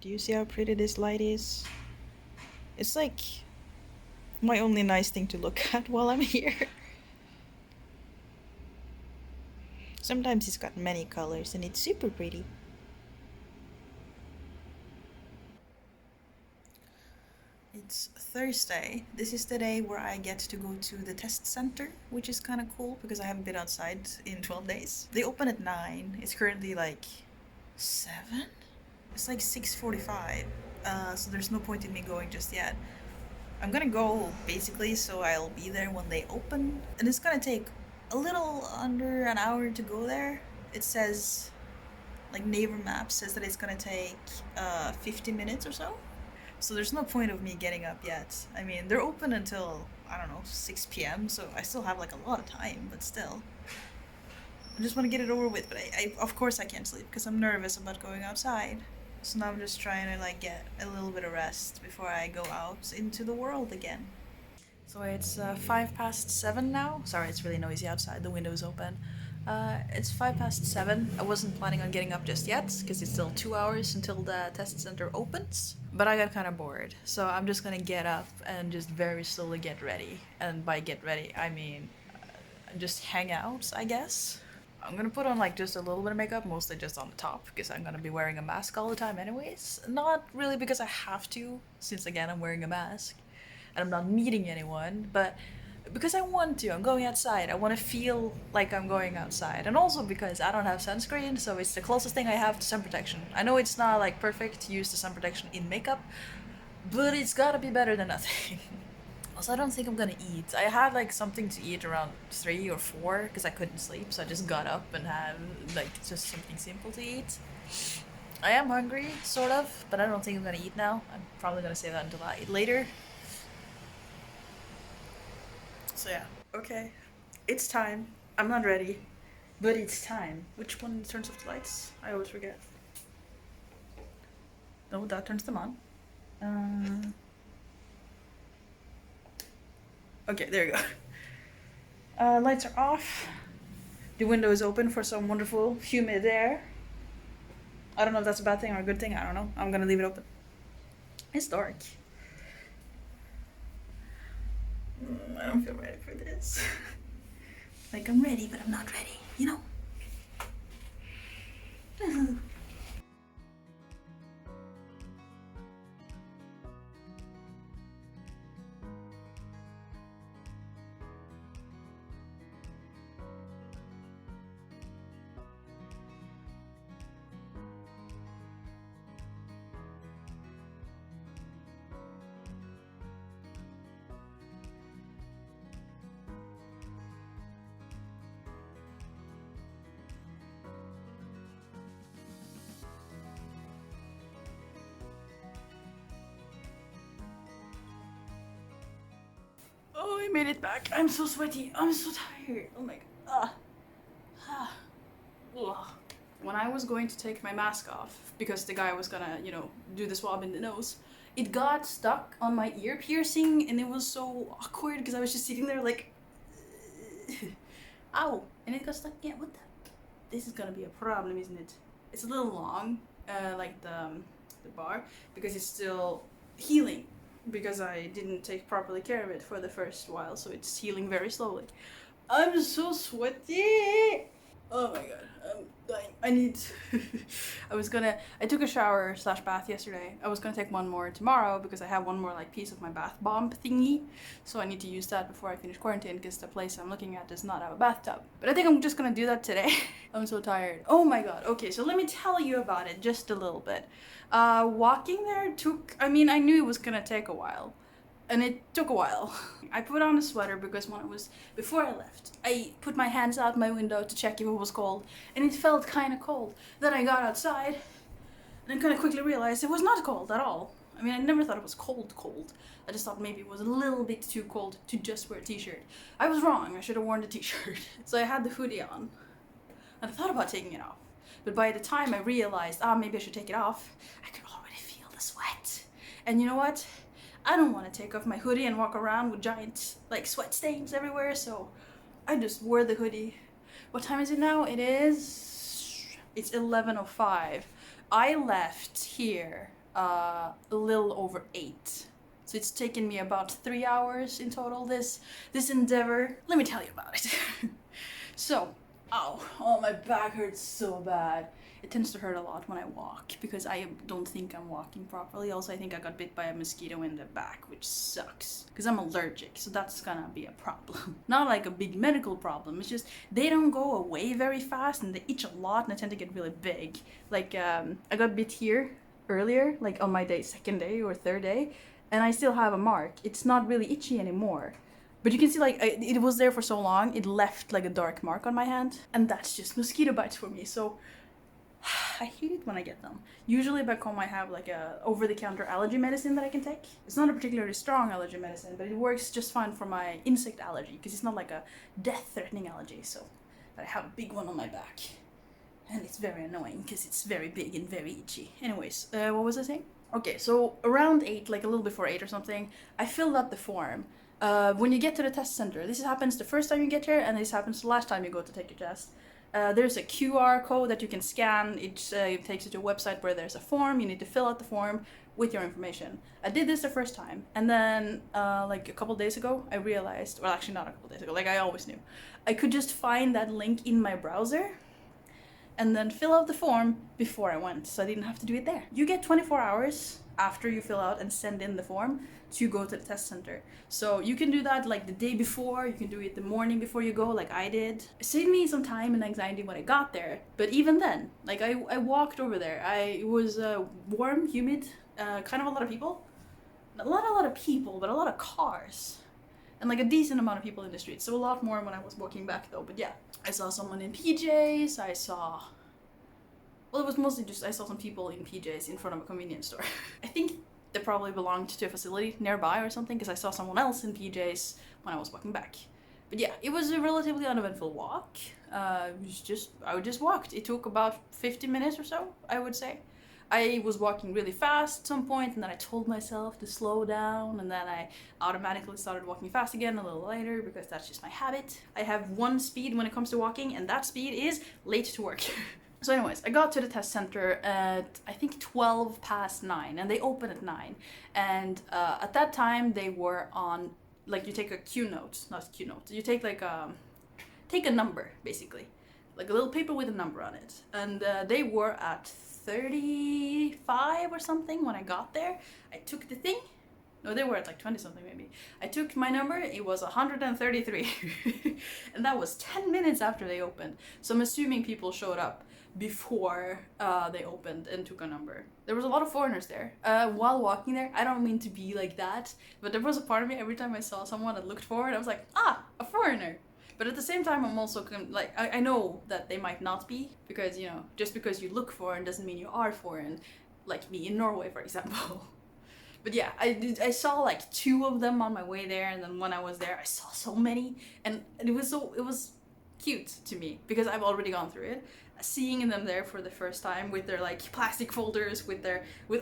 Do you see how pretty this light is? It's like my only nice thing to look at while I'm here. Sometimes it's got many colors and it's super pretty. It's Thursday. This is the day where I get to go to the test center, which is kind of cool because I haven't been outside in 12 days. They open at 9. It's currently like 7? It's like 6:45. So there's no point in me going just yet. I'm gonna go basically so I'll be there when they open. And it's gonna take a little under an hour to go there. It says, like Naver Maps says that it's gonna take 50 minutes or so. So there's no point of me getting up yet. I mean, they're open until, I don't know, 6 p.m., so I still have like a lot of time, but still. I just want to get it over with, but I of course I can't sleep because I'm nervous about going outside. So now I'm just trying to like get a little bit of rest before I go out into the world again. So it's 7:05 now. Sorry, it's really noisy outside. The window's open. It's 7:05. I wasn't planning on getting up just yet because it's still 2 hours until the test center opens. But I got kind of bored, so I'm just gonna get up and just very slowly get ready. And by get ready, I mean just hang out, I guess. I'm gonna put on like just a little bit of makeup, mostly just on the top, because I'm gonna be wearing a mask all the time anyways. Not really because I have to, since again I'm wearing a mask and I'm not meeting anyone, but because I want to. I'm going outside. I want to feel like I'm going outside. And also because I don't have sunscreen, so it's the closest thing I have to sun protection. I know it's not like perfect to use the sun protection in makeup, but it's gotta be better than nothing. Also, I don't think I'm gonna eat. I had like something to eat around 3 or 4 because I couldn't sleep, so I just got up and had like just something simple to eat. I am hungry, sort of, but I don't think I'm gonna eat now. I'm probably gonna save that until I eat later. So yeah, okay. It's time. I'm not ready, but it's time. Which one turns off the lights? I always forget. No, that turns them on. Okay, there you go. Lights are off. The window is open for some wonderful humid air. I don't know if that's a bad thing or a good thing. I don't know. I'm gonna leave it open. It's dark. I don't feel ready for this. Like I'm ready, but I'm not ready, you know? Oh, I made it back. I'm so sweaty. I'm so tired. Oh my god. When I was going to take my mask off, because the guy was gonna, do the swab in the nose, it got stuck on my ear piercing and it was so awkward because I was just sitting there like, ow, and it got stuck again. What the? This is gonna be a problem, isn't it? It's a little long, like the bar, because it's still healing. Because I didn't take properly care of it for the first while, so it's healing very slowly. I'm so sweaty! Oh my god, I'm dying. I need I took a shower / bath yesterday. I was gonna take one more tomorrow because I have one more like piece of my bath bomb thingy. So I need to use that before I finish quarantine because the place I'm looking at does not have a bathtub. But I think I'm just gonna do that today. I'm so tired. Oh my god. Okay, so let me tell you about it just a little bit. Walking there I knew it was gonna take a while. And it took a while. I put on a sweater because before I left, I put my hands out my window to check if it was cold, and it felt kind of cold. Then I got outside, and then kind of quickly realized it was not cold at all. I mean, I never thought it was cold. I just thought maybe it was a little bit too cold to just wear a t-shirt. I was wrong, I should have worn the t-shirt. So I had the hoodie on, and I thought about taking it off. But by the time I realized, maybe I should take it off, I could already feel the sweat. And you know what? I don't want to take off my hoodie and walk around with giant like sweat stains everywhere, so I just wore the hoodie. What time is it now? It's 11:05. I left here a little over 8. So it's taken me about 3 hours in total, this endeavor. Let me tell you about it. So, oh, my back hurts so bad. It tends to hurt a lot when I walk because I don't think I'm walking properly. Also, I think I got bit by a mosquito in the back, which sucks because I'm allergic, so that's gonna be a problem. Not like a big medical problem, it's just they don't go away very fast and they itch a lot and they tend to get really big. Like, I got bit here earlier, like on my second day or third day, and I still have a mark. It's not really itchy anymore. But you can see, like, it was there for so long, it left like a dark mark on my hand. And that's just mosquito bites for me, so I hate it when I get them. Usually back home I have like a over-the-counter allergy medicine that I can take. It's not a particularly strong allergy medicine, but it works just fine for my insect allergy, because it's not like a death-threatening allergy, so. But I have a big one on my back. And it's very annoying, because it's very big and very itchy. Anyways, what was I saying? Okay, so around 8, like a little before 8 or something, I filled out the form. When you get to the test center, this happens the first time you get here, and this happens the last time you go to take your test. There's a QR code that you can scan. It takes you to a website where there's a form. You need to fill out the form with your information. I did this the first time, and then like a couple days ago, I realized, well, actually not a couple days ago, like I always knew, I could just find that link in my browser and then fill out the form before I went, so I didn't have to do it there. You get 24 hours after you fill out and send in the form to go to the test center. So you can do that like the day before, you can do it the morning before you go, like I did. It saved me some time and anxiety when I got there, but even then, like I walked over there. It was warm, humid, kind of a lot of people. Not a lot of people, but a lot of cars. And like a decent amount of people in the streets. So a lot more when I was walking back though, but yeah. I saw someone in PJs, well, it was mostly just, I saw some people in PJs in front of a convenience store. I think they probably belonged to a facility nearby or something, because I saw someone else in PJs when I was walking back. But yeah, it was a relatively uneventful walk. I just walked. It took about 50 minutes or so, I would say. I was walking really fast at some point, and then I told myself to slow down, and then I automatically started walking fast again a little later, because that's just my habit. I have one speed when it comes to walking, and that speed is late to work. So anyways, I got to the test center at, I think, 12 past 9, and they open at 9. And at that time, they were on, like, you take a Q note, not Q note, you take like take a number, basically. Like a little paper with a number on it. And they were at 35 or something when I got there. I took the thing. No, they were at like 20 something maybe. I took my number, it was 133. And that was 10 minutes after they opened. So I'm assuming people showed up before they opened and took a number. There was a lot of foreigners there. While walking there, I don't mean to be like that, but there was a part of me, every time I saw someone that looked forward, I was like, a foreigner. But at the same time, I'm also like, I know that they might not be, because, you know, just because you look foreign doesn't mean you are foreign, like me in Norway, for example. But yeah, I saw like 2 of them on my way there, and then when I was there, I saw so many, and it was cute to me, because I've already gone through it. Seeing them there for the first time with their like plastic folders with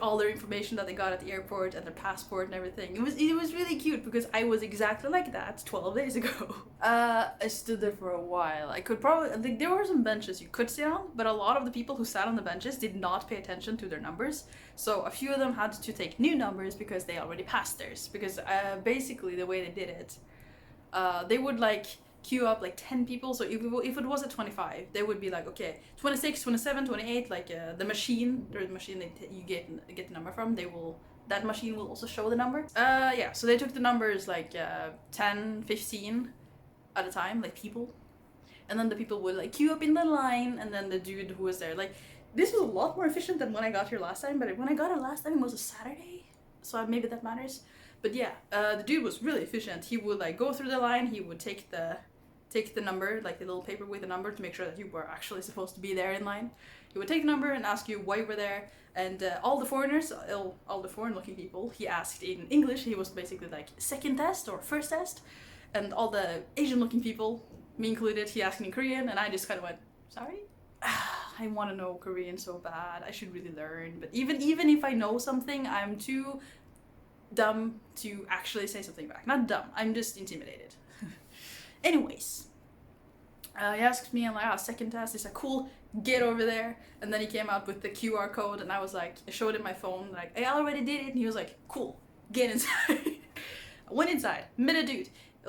all their information that they got at the airport and their passport and everything. It was really cute, because I was exactly like that 12 days ago. I stood there for a while. I could probably, there were some benches you could sit on, but a lot of the people who sat on the benches did not pay attention to their numbers. So a few of them had to take new numbers because they already passed theirs. Because basically the way they did it, they would like queue up like 10 people. So if it was at 25, they would be like, okay, 26, 27, 28, like the machine that you get the number from, that machine will also show the number. Yeah, so they took the numbers like 10, 15 at a time, like people. And then the people would like queue up in the line, and then the dude who was there, like, this was a lot more efficient than when I got here last time, but when I got here last time, it was a Saturday, so maybe that matters. But yeah, the dude was really efficient. He would like go through the line, he would take the number, like the little paper with the number, to make sure that you were actually supposed to be there in line. He would take the number and ask you why you were there, and all the foreigners, all the foreign looking people, he asked in English. He was basically like second test or first test, and all the Asian looking people, me included, he asked in Korean, and I just kind of went, sorry? I want to know Korean so bad. I should really learn, but even if I know something, I'm too dumb to actually say something back. Not dumb, I'm just intimidated. Anyways, He asked me, I'm like, second test. He's like, cool, get over there. And then he came out with the QR code, and I was like, I showed him my phone, like, I already did it. And he was like, cool, get inside. I went inside, met a dude.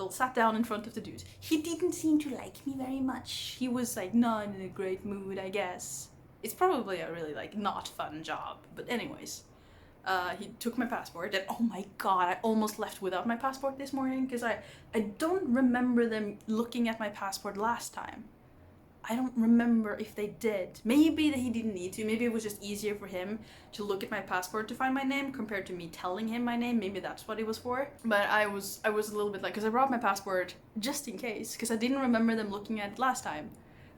Sat down in front of the dude. He didn't seem to like me very much. He was like not in a great mood, I guess. It's probably a really like not fun job. But anyways, he took my passport, and oh my god, I almost left without my passport this morning because I don't remember them looking at my passport last time. I don't remember if they did. Maybe that he didn't need to. Maybe it was just easier for him to look at my passport to find my name compared to me telling him my name. Maybe that's what it was for. But I was a little bit like, because I brought my passport just in case, because I didn't remember them looking at it last time.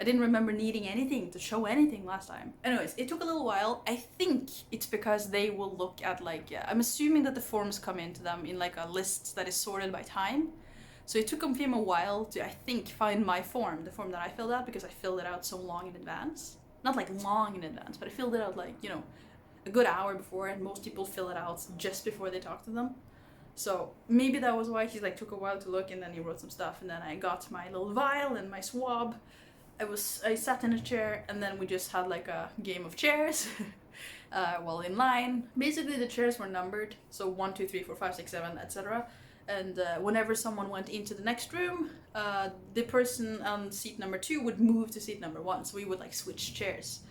I didn't remember needing anything to show anything last time. Anyways, it took a little while. I think it's because they will look at like, I'm assuming that the forms come into them in like a list that is sorted by time. So it took him a while to, I think, find my form, the form that I filled out, because I filled it out so long in advance. Not like long in advance, but I filled it out like, you know, a good hour before, and most people fill it out just before they talk to them. So maybe that was why he like took a while to look, and then he wrote some stuff, and then I got my little vial and my swab. I sat in a chair, and then we just had like a game of chairs while in line. Basically the chairs were numbered, so 1, 2, 3, 4, 5, 6, 7, etc. And whenever someone went into the next room, the person on seat number 2 would move to seat number 1, so we would like switch chairs.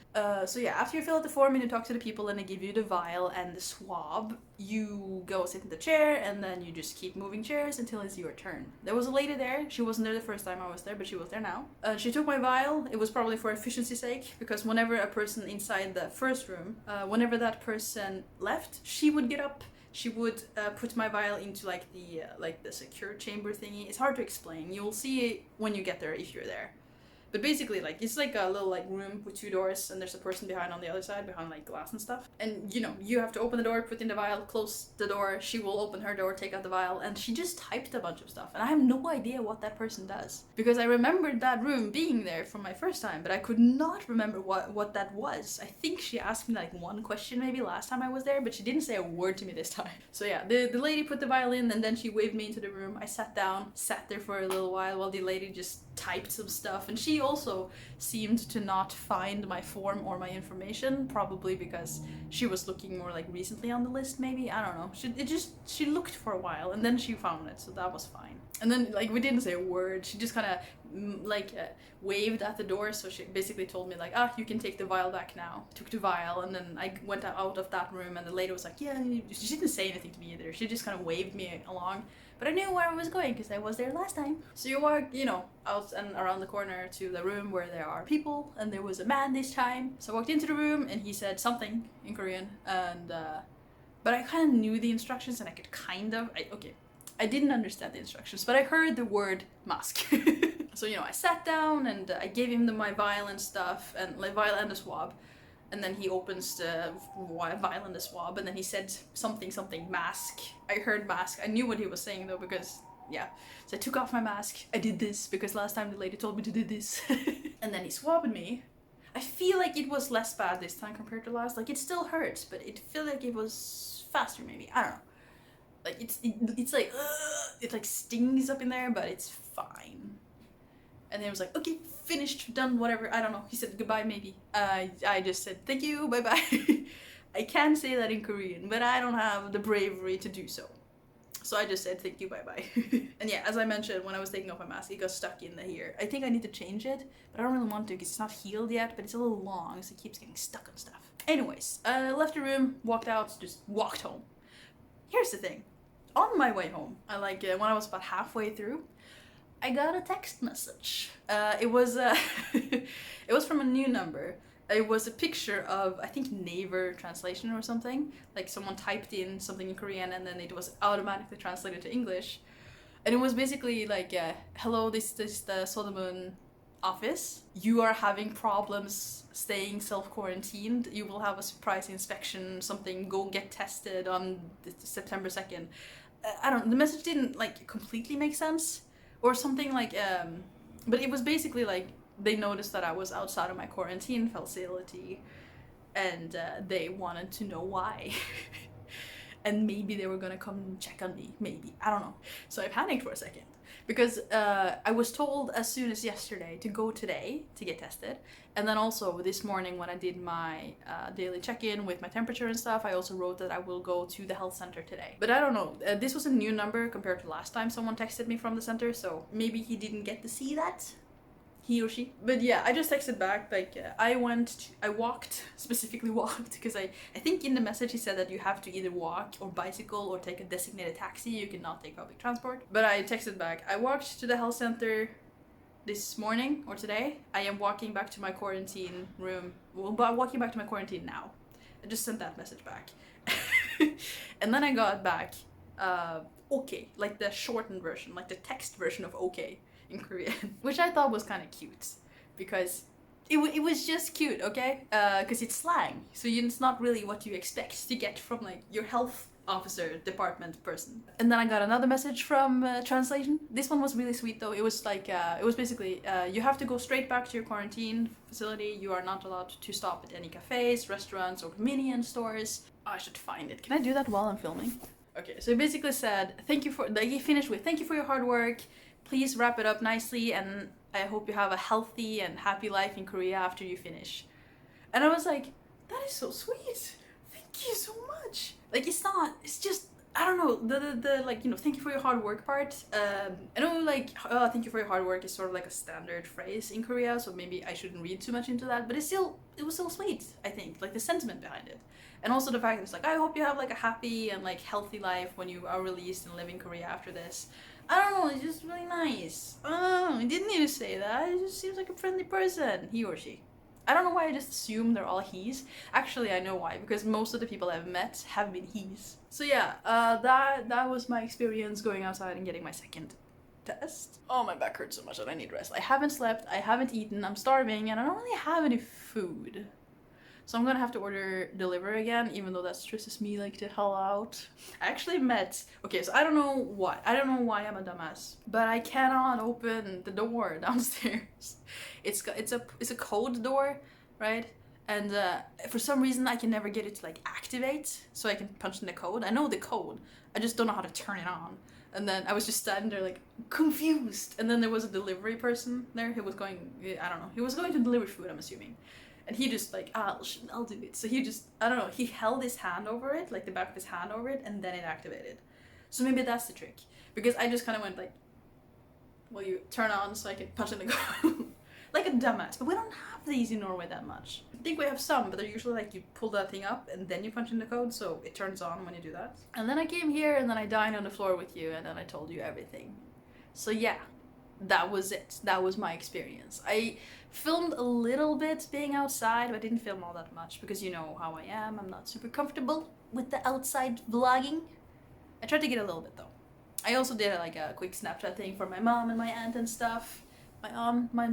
So yeah, after you fill out the form and you talk to the people and they give you the vial and the swab, you go sit in the chair, and then you just keep moving chairs until it's your turn. There was a lady there. She wasn't there the first time I was there, but she was there now. She took my vial. It was probably for efficiency's sake, because whenever a person inside the first room, whenever that person left, she would get up. She would put my vial into like the secure chamber thingy. It's hard to explain. You'll see it when you get there if you're there. But basically, like, it's like a little like room with 2 doors, and there's a person behind on the other side, behind like glass and stuff. And you know, you have to open the door, put in the vial, close the door. She will open her door, take out the vial, and she just typed a bunch of stuff. And I have no idea what that person does, because I remembered that room being there from my first time, but I could not remember what that was. I think she asked me like one question maybe last time I was there, but she didn't say a word to me this time. So yeah, the lady put the vial in, and then she waved me into the room. I sat down, sat there for a little while the lady just typed some stuff, and she also seemed to not find my form or my information, probably because she was looking more like recently on the list, maybe. I don't know. She looked for a while, and then she found it, so that was fine. And then like we didn't say a word. She just kind of waved at the door, so she basically told me like, you can take the vial back now. Took the vial, and then I went out of that room, and the lady was like, yeah. She didn't say anything to me either. She just kind of waved me along. But I knew where I was going because I was there last time. So you walk, you know, out and around the corner to the room where there are people, and there was a man this time. So I walked into the room, and he said something in Korean, and but I kind of knew the instructions, and I could I didn't understand the instructions, but I heard the word mask. So, you know, I sat down, and I gave him my vial and stuff, and like vial and the swab. And then he opens the vial and the swab, and then he said something mask. I heard mask. I knew what he was saying though, because yeah. So I took off my mask. I did this because last time the lady told me to do this. And then he swabbed me. I feel like it was less bad this time compared to last. Like, it still hurts, but it felt like it was faster maybe. I don't know. Like it's like it like stings up in there, but it's fine. And then he was like, okay, finished, done, whatever. I don't know. He said goodbye, maybe. I just said thank you, bye bye. I can say that in Korean, but I don't have the bravery to do so. So I just said thank you, bye bye. And yeah, as I mentioned, when I was taking off my mask, it got stuck in the here. I think I need to change it, but I don't really want to because it's not healed yet, but it's a little long, so it keeps getting stuck on stuff. Anyways, left the room, walked out, just walked home. Here's the thing. On my way home, when I was about halfway through, I got a text message. It was it was from a new number. It was a picture of, I think, Naver translation or something. Like someone typed in something in Korean, and then it was automatically translated to English. And it was basically like, hello, this is the Sodamun office. You are having problems staying self-quarantined. You will have a surprise inspection, something, go get tested on September 2nd. I don't know, the message didn't like completely make sense. Or something like, but it was basically like, they noticed that I was outside of my quarantine facility, and they wanted to know why. and maybe they were gonna come check on me, maybe, I don't know. So I panicked for a second because I was told as soon as yesterday to go today to get tested, and then also this morning when I did my daily check-in with my temperature and stuff, I also wrote that I will go to the health center today. But I don't know, this was a new number compared to last time someone texted me from the center, so maybe he didn't get to see that, he or she. But yeah, I just texted back like I walked, specifically walked, because I think in the message he said that you have to either walk or bicycle or take a designated taxi, you cannot take public transport. But I texted back, I walked to the health center this morning or today. I am walking back to my quarantine room, well, but walking back to my quarantine now. I just sent that message back. And then I got back okay, like the shortened version, like the text version of okay in Korean, which I thought was kind of cute because it was just cute, okay? Because it's slang, so it's not really what you expect to get from like your health officer department person. And then I got another message from translation. This one was really sweet though. It was like it was basically you have to go straight back to your quarantine facility. You are not allowed to stop at any cafes, restaurants, or convenience stores. Oh, I should find it. Can I do that while I'm filming? Okay, so he basically said thank you for, like, he finished with thank you for your hard work. Please wrap it up nicely, and I hope you have a healthy and happy life in Korea after you finish. And I was like, that is so sweet. Thank you so much. Like, it's just, I don't know, the like, you know, thank you for your hard work part. I know, like, thank you for your hard work is sort of like a standard phrase in Korea, so maybe I shouldn't read too much into that, but it was so sweet, I think, like the sentiment behind it. And also the fact that it's like, I hope you have like a happy and like healthy life when you are released and live in Korea after this. I don't know, it's just really nice. Oh, he didn't even say that. It just seems like a friendly person, he or she. I don't know why I just assume they're all he's. Actually, I know why, because most of the people I've met have been he's. So yeah, that was my experience going outside and getting my second test. Oh, my back hurts so much that I need rest. I haven't slept, I haven't eaten, I'm starving, and I don't really have any food. So I'm gonna have to order delivery again, even though that stresses me like the hell out. I actually met, okay, so I don't know why I'm a dumbass, but I cannot open the door downstairs. It's a code door, right? And for some reason I can never get it to like activate, so I can punch in the code. I know the code, I just don't know how to turn it on. And then I was just standing there like confused. And then there was a delivery person there who was going, I don't know, he was going to deliver food, I'm assuming. And he just like, I'll do it. So he just, I don't know, he held his hand over it, like the back of his hand over it, and then it activated. So maybe that's the trick. Because I just kind of went like, well, you turn on so I can punch in the code. Like a dumbass. But we don't have these in Norway that much. I think we have some, but they're usually like you pull that thing up and then you punch in the code, so it turns on when you do that. And then I came here and then I dined on the floor with you and then I told you everything. So yeah, that was it. That was my experience. I filmed a little bit being outside, but I didn't film all that much because you know how I am. I'm not super comfortable with the outside vlogging. I tried to get a little bit though. I also did like a quick Snapchat thing for my mom and my aunt and stuff. My aunt, my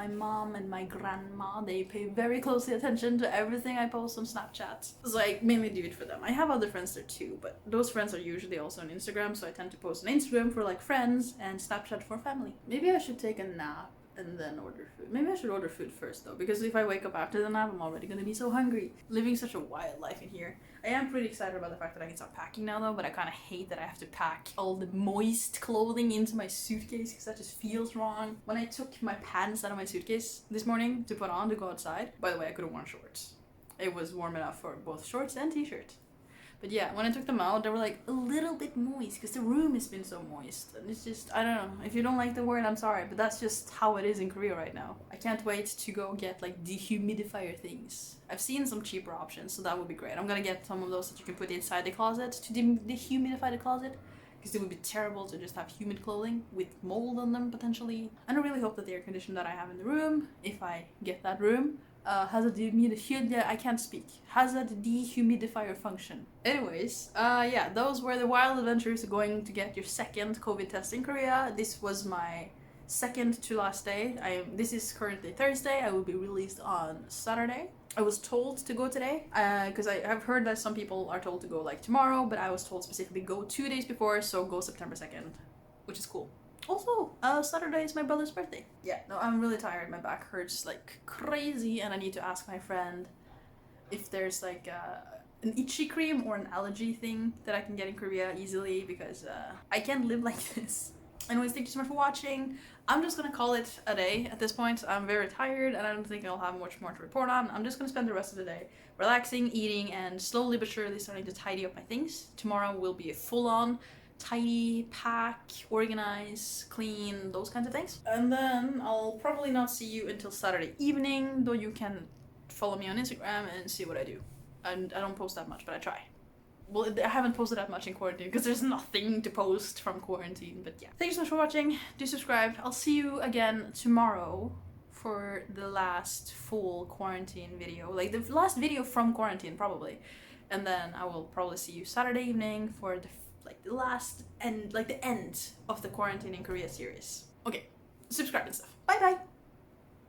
mom, and my grandma, they pay very closely attention to everything I post on Snapchat. So I mainly do it for them. I have other friends there too, but those friends are usually also on Instagram, so I tend to post on Instagram for like friends and Snapchat for family. Maybe I should take a nap and then order food. Maybe I should order food first though, because if I wake up after the nap, I'm already gonna be so hungry. Living such a wild life in here. I am pretty excited about the fact that I can start packing now though, but I kind of hate that I have to pack all the moist clothing into my suitcase because that just feels wrong. When I took my pants out of my suitcase this morning to put on to go outside, by the way, I could have worn shorts. It was warm enough for both shorts and t-shirt. But yeah, when I took them out, they were like a little bit moist because the room has been so moist. And it's just, I don't know. If you don't like the word, I'm sorry, but that's just how it is in Korea right now. I can't wait to go get like dehumidifier things. I've seen some cheaper options, so that would be great. I'm gonna get some of those that you can put inside the closet to dehumidify the closet. Because it would be terrible to just have humid clothing with mold on them potentially. And I really hope that the air conditioner that I have in the room, if I get that room, has a dehumidifier function. Anyways, yeah, those were the wild adventures of going to get your second COVID test in Korea. This was my second to last day. This is currently Thursday. I will be released on Saturday. I was told to go today because I have heard that some people are told to go like tomorrow, but I was told specifically go 2 days before, so go September 2nd, which is cool. Also, Saturday is my brother's birthday. Yeah, no, I'm really tired. My back hurts like crazy and I need to ask my friend if there's like an itchy cream or an allergy thing that I can get in Korea easily, because I can't live like this. Anyways, thank you so much for watching. I'm just gonna call it a day at this point. I'm very tired and I don't think I'll have much more to report on. I'm just gonna spend the rest of the day relaxing, eating, and slowly but surely starting to tidy up my things. Tomorrow will be a full-on tidy, pack, organize, clean, those kinds of things. And then I'll probably not see you until Saturday evening, though you can follow me on Instagram and see what I do. And I don't post that much, but I try. Well, I haven't posted that much in quarantine because there's nothing to post from quarantine, but yeah. Thank you so much for watching. Do subscribe. I'll see you again tomorrow for the last full quarantine video. Like the last video from quarantine, probably. And then I will probably see you Saturday evening for the last and the end of the Quarantine in Korea series. Okay, subscribe and stuff. Bye bye!